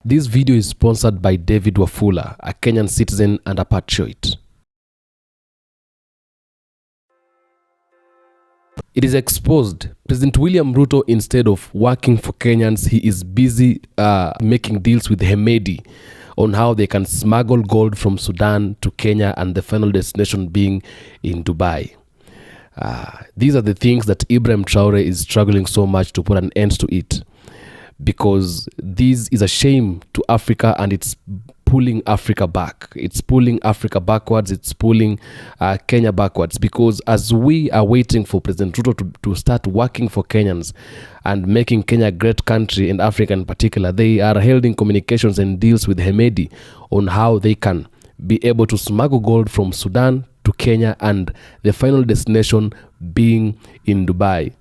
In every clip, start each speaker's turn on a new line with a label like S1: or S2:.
S1: This video is sponsored by David Wafula, a Kenyan citizen and a patriot. It is exposed President William Ruto, instead of working for Kenyans, he is busy making deals with Hemedi on how they can smuggle gold from Sudan to Kenya, and the final destination being in Dubai. These are the things that Ibrahim Traore is struggling so much to put an end to it, because this is a shame to Africa, and it's pulling Africa back. It's pulling Africa backwards. It's pulling Kenya backwards, because as we are waiting for President Ruto to start working for Kenyans and making Kenya a great country, and Africa in particular, they are holding communications and deals with Hemedi on how they can be able to smuggle gold from Sudan to Kenya, and the final destination being in Dubai.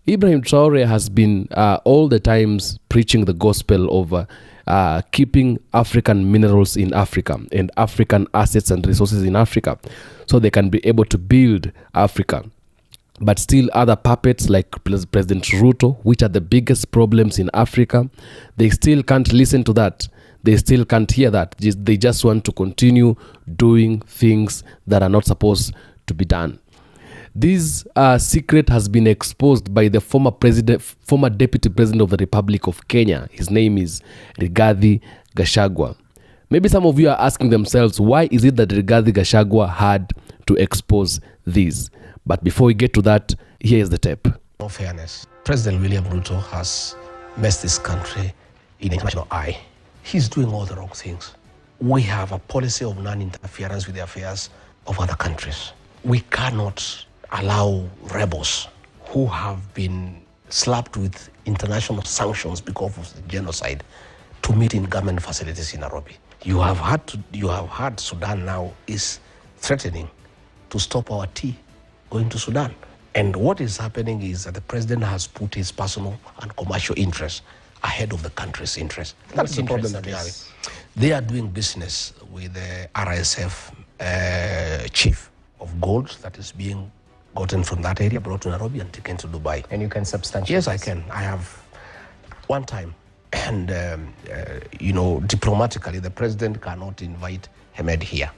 S1: Ibrahim Traore has been all the times preaching the gospel of keeping African minerals in Africa and African assets and resources in Africa, so they can be able to build Africa. But still, other puppets like President Ruto, which are the biggest problems in Africa, they still can't listen to that. They still can't hear that. They just want to continue doing things that are not supposed to be done. This secret has been exposed by the former deputy president of the Republic of Kenya. His name is Gachagua. Maybe some of you are asking themselves, why is it that Gachagua had to expose this? But before we get to that, here is the tape.
S2: No fairness. President William Ruto has messed this country in international eye. He's doing all the wrong things. We have a policy of non-interference with the affairs of other countries. We cannot allow rebels who have been slapped with international sanctions because of the genocide to meet in government facilities in Nairobi. You have heard Sudan now is threatening to stop our tea going to Sudan. And what is happening is that the president has put his personal and commercial interests ahead of the country's interests. That's the problem that we have. They are doing business with the RSF chief of gold that is being gotten from that area, brought to Nairobi and taken to Dubai.
S3: And you can substantiate
S2: Yes,
S3: this?
S2: I can. I have one time. And, diplomatically, the president cannot invite Hemedi here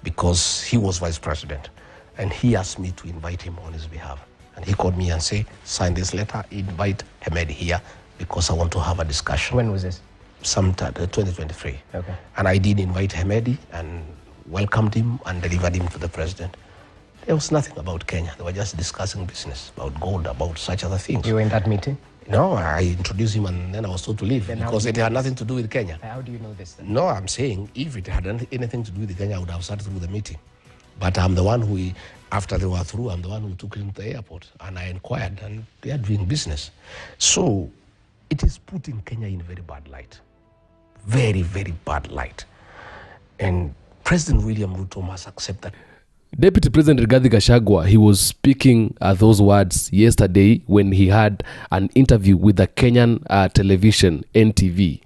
S2: because he was vice president. And he asked me to invite him on his behalf. And he called me and said, sign this letter, invite Hemedi here because I want to have a discussion.
S3: When was this?
S2: Sometime 2023.
S3: Okay.
S2: And I did invite Hemedi and welcomed him and delivered him to the president. There was nothing about Kenya. They were just discussing business, about gold, about such other things.
S3: You were in that meeting?
S2: No, I introduced him and then I was told to leave because it had nothing to do with Kenya.
S3: How do you know this then?
S2: No, I'm saying if it had anything to do with Kenya, I would have started through the meeting. But I'm the one who, after they were through, I'm the one who took him to the airport and I inquired and they are doing business. So it is putting Kenya in a very bad light. Very, very bad light. And President William Ruto must accept that.
S1: Deputy President Gachagua, he was speaking those words yesterday when he had an interview with the Kenyan television, NTV.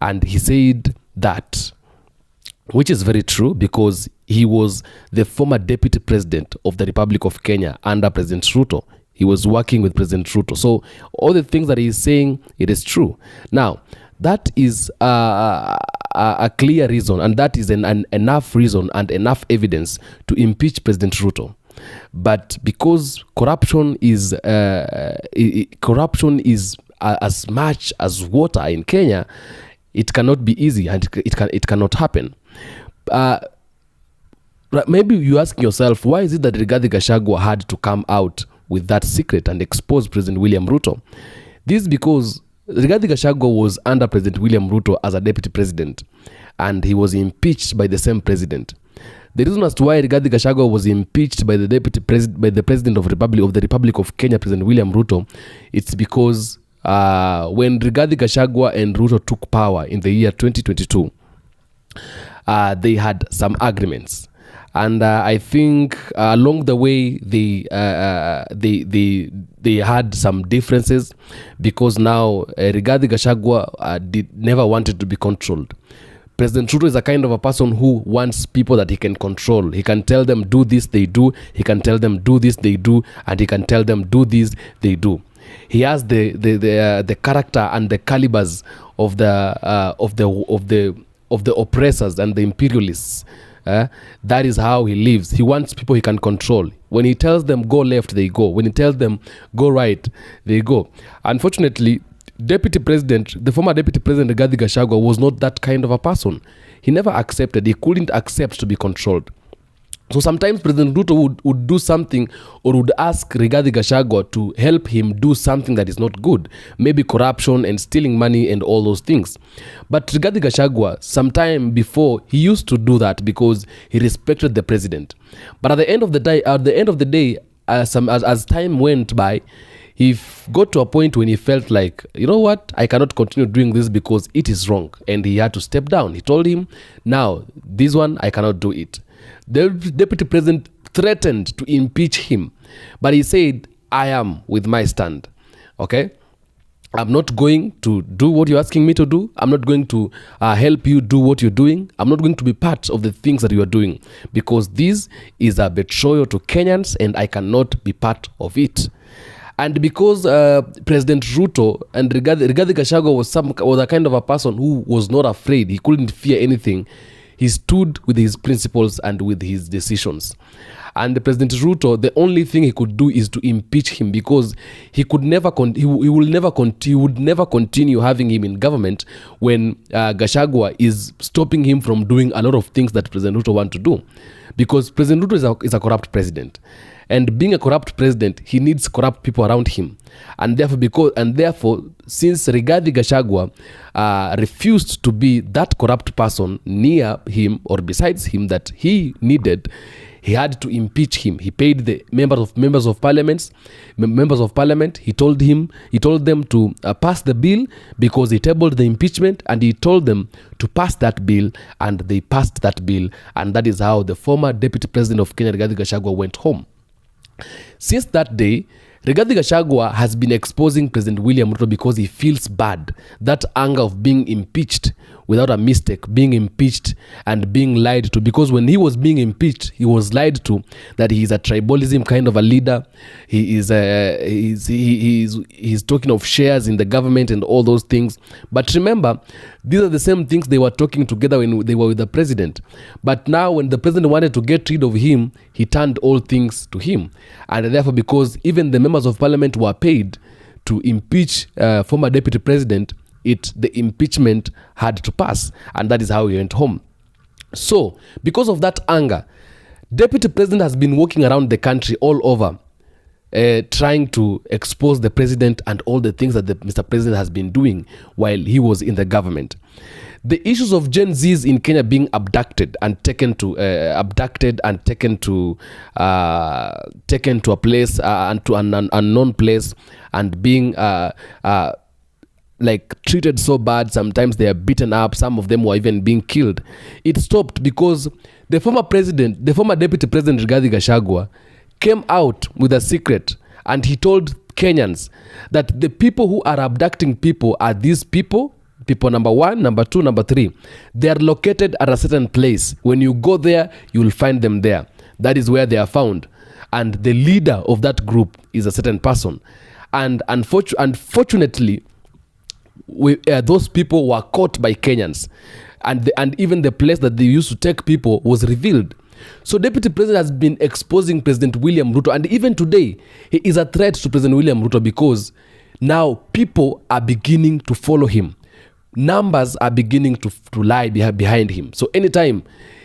S1: And he said that, which is very true, because he was the former deputy president of the Republic of Kenya under President Ruto. He was working with President Ruto. So all the things that he's saying, it is true. Now, that is a clear reason, and that is an enough reason and enough evidence to impeach President Ruto. But because corruption is as much as water in Kenya, it cannot be easy and it cannot happen. Maybe you ask yourself, why is it that Gachagua had to come out with that secret and expose President William Ruto? This is because Gachagua was under President William Ruto as a deputy president, and he was impeached by the same president. The reason as to why Gachagua was impeached by the president of the Republic of Kenya, President William Ruto, it's because when Gachagua and Ruto took power in the year 2022, they had some agreements. And I think along the way they had some differences, because now Gachagua never wanted to be controlled. President Ruto is a kind of a person who wants people that he can control. He can tell them do this, they do. He can tell them do this, they do, and he can tell them do this, they do. He has the character and the calibers of the oppressors and the imperialists. That is how he lives. He wants people he can control. When he tells them go left, they go. When he tells them go right, they go. Unfortunately, the former deputy president Rigathi Gachagua was not that kind of a person. He never accepted. He couldn't accept to be controlled. So sometimes President Ruto would do something, or would ask Rigathi Gachagua to help him do something that is not good. Maybe corruption and stealing money and all those things. But Rigathi Gachagua, sometime before, he used to do that because he respected the president. But at the end of the day, as time went by, he got to a point when he felt like, you know what, I cannot continue doing this because it is wrong. And he had to step down. He told him, now, this one, I cannot do it. The deputy president threatened to impeach him, but he said, I am with my stand. Okay? I'm not going to do what you're asking me to do. I'm not going to help you do what you're doing. I'm not going to be part of the things that you are doing, because this is a betrayal to Kenyans and I cannot be part of it. And because President Ruto and Rigathi Gachagua was a kind of a person who was not afraid, he couldn't fear anything, he stood with his principles and with his decisions. And President Ruto, the only thing he could do is to impeach him, because he would never continue having him in government when Gachagua is stopping him from doing a lot of things that President Ruto wants to do. Because President Ruto is a corrupt president. And being a corrupt president, he needs corrupt people around him. And therefore, since Rigathi Gachagua refused to be that corrupt person near him or besides him that he needed, he had to impeach him. He paid the members of parliament. He told them to pass the bill because he tabled the impeachment, and he told them to pass that bill, and they passed that bill, and that is how the former deputy president of Kenya, Rigathi Gachagua, went home. Since that day, Rigathi Gachagua has been exposing President William Ruto because he feels bad. That anger of being impeached without a mistake, being impeached and being lied to. Because when he was being impeached, he was lied to that he is a tribalism kind of a leader. He's talking of shares in the government and all those things. But remember, these are the same things they were talking together when they were with the president. But now when the president wanted to get rid of him, he turned all things to him. And therefore, because even the members of parliament were paid to impeach former deputy president, the impeachment had to pass, and that is how he went home. So, because of that anger, deputy president has been walking around the country all over, trying to expose the president and all the things that Mr. President has been doing while he was in the government. The issues of Gen Zs in Kenya being abducted and taken to a place and to an unknown place, and being treated so bad. Sometimes they are beaten up. Some of them were even being killed. It stopped because the former deputy president Rigathi Gachagua came out with a secret, and he told Kenyans that the people who are abducting people are these people number 1, number 2, number 3. They are located at a certain place. When you go there, you will find them there. That is where they are found. And the leader of that group is a certain person. And unfortunately, those people were caught by Kenyans. And even the place that they used to take people was revealed. So Deputy President has been exposing President William Ruto. And even today, he is a threat to President William Ruto, because now people are beginning to follow him. Numbers are beginning to lie behind him. So anytime,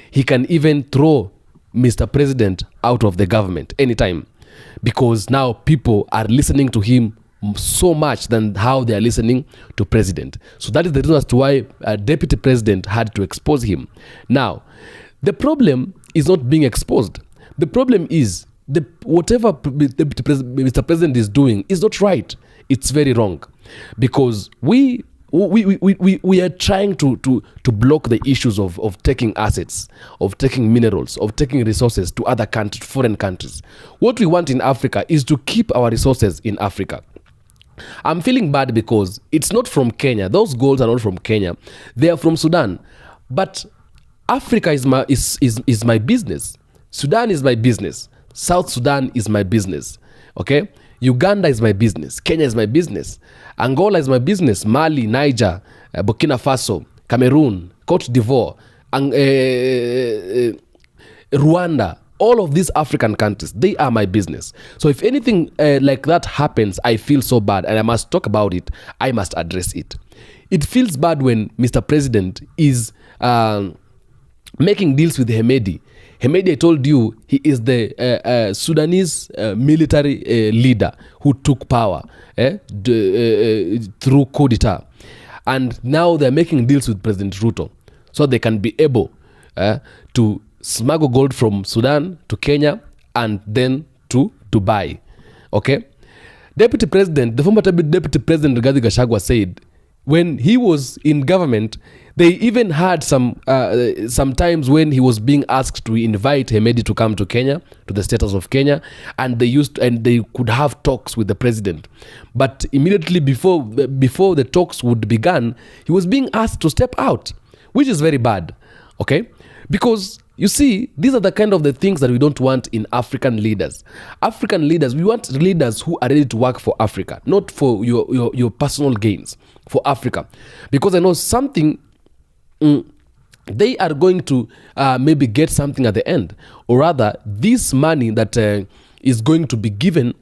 S1: he can even throw Mr. President out of the government. Anytime. Because now people are listening to him so much than how they are listening to president. So that is the reason as to why Deputy President had to expose him. Now, the problem is not being exposed. The problem is whatever Mr. President is doing is not right. It's very wrong. Because we are trying to block the issues of taking assets, of taking minerals, of taking resources to other countries, foreign countries. What we want in Africa is to keep our resources in Africa. I'm feeling bad because it's not from Kenya. Those goals are not from Kenya. They are from Sudan. But Africa is my business. Sudan is my business. South Sudan is my business. Okay? Uganda is my business. Kenya is my business. Angola is my business. Mali, Niger, Burkina Faso, Cameroon, Cote d'Ivoire, Rwanda, all of these African countries, they are my business. So if anything like that happens, I feel so bad and I must talk about it. I must address it. It feels bad when Mr. President is making deals with Hemedi. Hemedi, I told you, he is the Sudanese military leader who took power through coup d'etat. And now they're making deals with President Ruto so they can be able to smuggle gold from Sudan to Kenya and then to Dubai. Okay? The former Deputy President Rigathi Gachagua said when he was in government, they even had some times when he was being asked to invite Hemedi to come to Kenya, to the status of Kenya, and they could have talks with the president. But immediately before the talks would begin, he was being asked to step out, which is very bad. Okay? Because you see, these are the kind of the things that we don't want in African leaders. African leaders, we want leaders who are ready to work for Africa, not for your personal gains, for Africa. Because I know something, they are going to maybe get something at the end. Or rather, this money that is going to be given,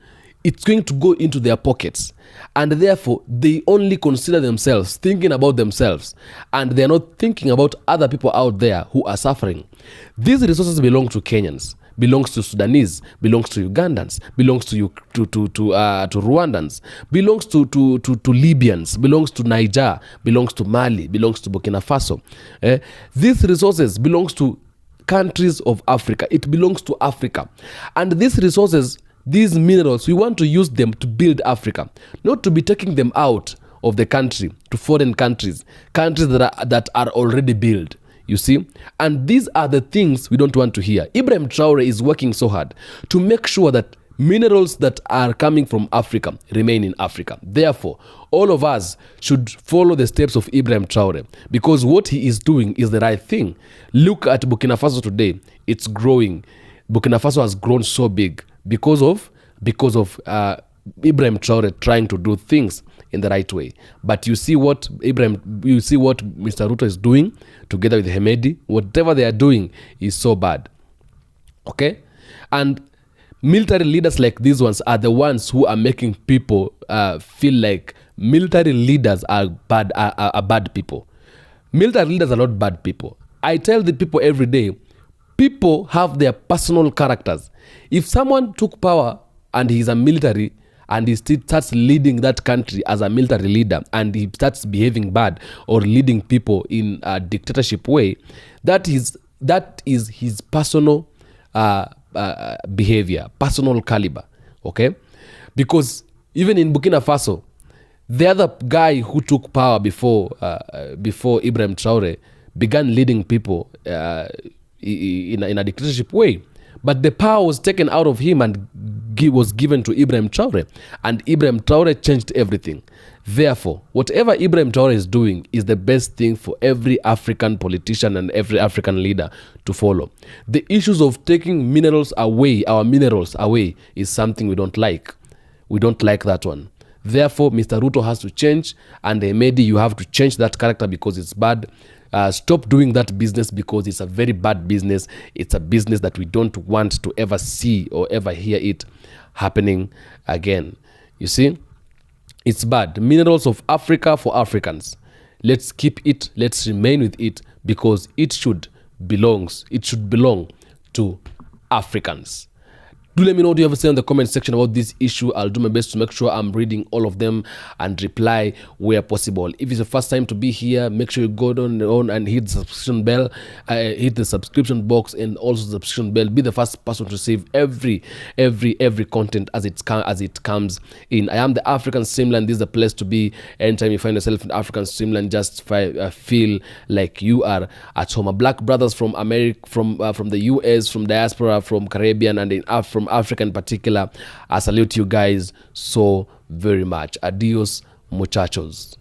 S1: it's going to go into their pockets. And therefore, they only consider themselves, thinking about themselves. And they're not thinking about other people out there who are suffering. These resources belong to Kenyans, belongs to Sudanese, belongs to Ugandans, belongs to Rwandans, belongs to Libyans, belongs to Niger, belongs to Mali, belongs to Burkina Faso. These resources belongs to countries of Africa. It belongs to Africa. And these resources, these minerals, we want to use them to build Africa, not to be taking them out of the country to foreign countries that are already built. You see? And these are the things we don't want to hear. Ibrahim Traore is working so hard to make sure that minerals that are coming from Africa remain in Africa. Therefore, all of us should follow the steps of Ibrahim Traore, because what he is doing is the right thing. Look at Burkina Faso today. It's growing. Burkina Faso has grown so big because of Ibrahim Traore trying to do things in the right way. But you see what Mr. Ruto is doing together with Hemedi. Whatever they are doing is so bad. Okay? And military leaders like these ones are the ones who are making people feel like military leaders are bad people. Military leaders are not bad people. I tell the people every day, people have their personal characters. If someone took power and he's a military and he still starts leading that country as a military leader and he starts behaving bad or leading people in a dictatorship way, that is his personal behavior, personal caliber. Okay? Because even in Burkina Faso, the other guy who took power before Ibrahim Traore began leading people in a dictatorship way. But the power was taken out of him and was given to Ibrahim Traore. And Ibrahim Traore changed everything. Therefore, whatever Ibrahim Traore is doing is the best thing for every African politician and every African leader to follow. The issues of taking minerals away, our minerals away, is something we don't like. We don't like that one. Therefore, Mr. Ruto has to change, and Hemedi, you have to change that character because it's bad. Stop doing that business because it's a very bad business. It's a business that we don't want to ever see or ever hear it happening again. You see, it's bad. Minerals of Africa for Africans. Let's keep it. Let's remain with it because it should belong to Africans. Do let me know what you have to say in the comment section about this issue. I'll do my best to make sure I'm reading all of them and reply where possible. If it's the first time to be here, make sure you go on and hit the subscription bell, hit the subscription box and also the subscription bell. Be the first person to receive every content as it comes in. I am the African Streamline. This is the place to be. Anytime you find yourself in African Streamline, just feel like you are at home. Our black brothers from America, from the US, from diaspora, from Caribbean, and from Africa in particular, I salute you guys so very much. Adios, muchachos.